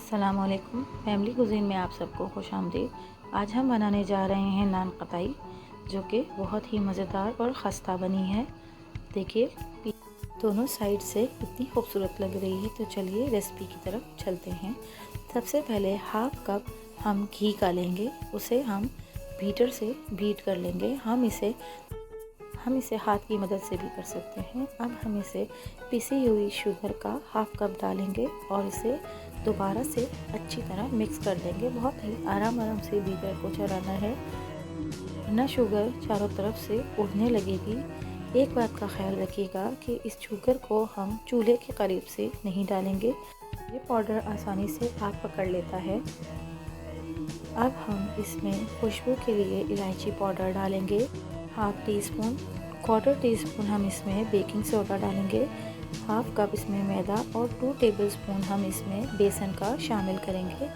अस्सलामुअलैकुम family cuisine में आप सबको खुश आमदीद। आज हम बनाने जा रहे हैं नान कताई, जो कि बहुत ही मज़ेदार और ख़स्ता बनी है। देखिए दोनों साइड से कितनी खूबसूरत लग रही है। तो चलिए रेसिपी की तरफ चलते हैं। सबसे पहले हाफ कप हम घी का लेंगे, उसे हम बीटर से बीट कर लेंगे। हम इसे हाथ की मदद से भी कर सकते हैं। अब हम इसे पिसी हुई शुगर का हाफ कप डालेंगे और इसे दोबारा से अच्छी तरह मिक्स कर देंगे। बहुत ही आराम से बीटर को चलाना है, वरना शुगर चारों तरफ से उड़ने लगेगी। एक बात का ख्याल रखिएगा कि इस शुगर को हम चूल्हे के करीब से नहीं डालेंगे, ये पाउडर आसानी से आग पकड़ लेता है। अब हम इसमें खुशबू के लिए इलायची पाउडर डालेंगे, half tea spoon. Quarter tea spoon हम इसमें बेकिंग सोडा डालेंगे। हाफ कप इसमें मैदा और 2 टेबलस्पून हम इसमें बेसन का शामिल करेंगे।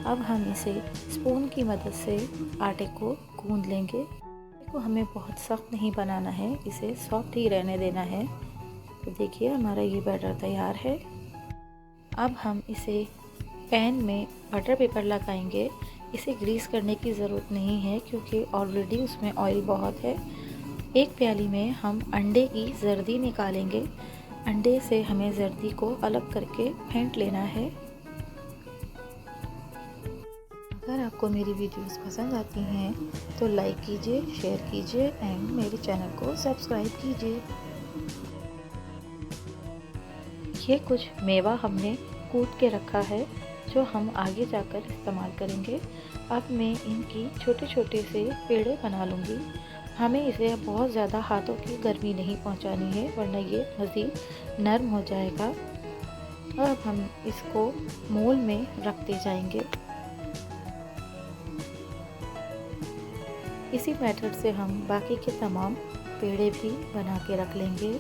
अब हम इसे स्पून की मदद से आटे को गूंद लेंगे। इसको हमें बहुत सख्त नहीं बनाना है, इसे सॉफ्ट ही रहने देना है। तो देखिए हमारा ये बैटर तैयार है। अब हम इसे पैन में बटर पेपर लगाएंगे। इसे ग्रीस करने की ज़रूरत नहीं है क्योंकि ऑलरेडी उसमें ऑयल बहुत है। एक प्याली में हम अंडे की जर्दी निकालेंगे। अंडे से हमें जर्दी को अलग करके फेंट लेना है। अगर आपको मेरी वीडियोस पसंद आती हैं तो लाइक कीजिए, शेयर कीजिए एंड मेरे चैनल को सब्सक्राइब कीजिए। ये कुछ मेवा हमने कूट के रखा है जो हम आगे जाकर इस्तेमाल करेंगे। अब मैं इनकी छोटे छोटे से पेड़े बना लूँगी। हमें इसे बहुत ज़्यादा हाथों की गर्मी नहीं पहुंचानी है, वरना ये मज़ीद नरम हो जाएगा। अब हम इसको मोल में रखते जाएंगे। इसी मेथड से हम बाकी के तमाम पेड़े भी बना के रख लेंगे।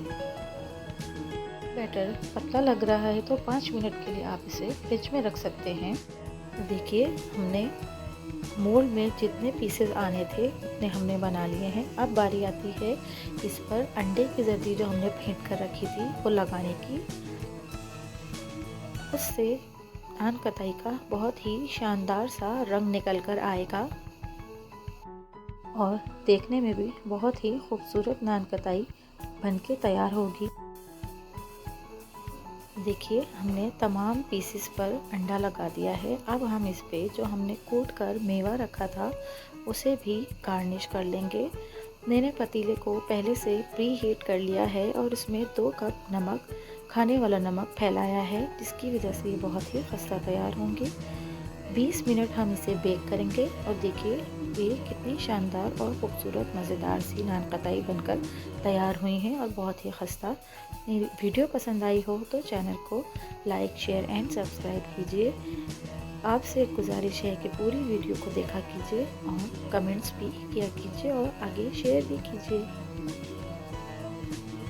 बैटर पतला लग रहा है तो 5 मिनट के लिए आप इसे फ्रिज में रख सकते हैं। देखिए हमने मोल्ड में जितने पीसेस आने थे उतने हमने बना लिए हैं। अब बारी आती है इस पर अंडे की जर्दी जो हमने फेंट कर रखी थी वो लगाने की। उससे नान कताई का बहुत ही शानदार सा रंग निकल कर आएगा और देखने में भी बहुत ही खूबसूरत नान कताई बनके तैयार होगी। देखिए हमने तमाम पीसेस पर अंडा लगा दिया है। अब हम इस पे जो हमने कूट कर मेवा रखा था उसे भी गार्निश कर लेंगे। मैंने पतीले को पहले से प्री हीट कर लिया है और इसमें 2 कप नमक, खाने वाला नमक फैलाया है, जिसकी वजह से ये बहुत ही खस्ता तैयार होंगे। 20 मिनट हम इसे बेक करेंगे और देखिए ये कितनी शानदार और ख़ूबसूरत मज़ेदार सी नान कताई बनकर तैयार हुई हैं और बहुत ही खस्ता। वीडियो पसंद आई हो तो चैनल को लाइक, शेयर एंड सब्सक्राइब कीजिए। आपसे एक गुजारिश है कि पूरी वीडियो को देखा कीजिए और कमेंट्स भी किया कीजिए और आगे शेयर भी कीजिए।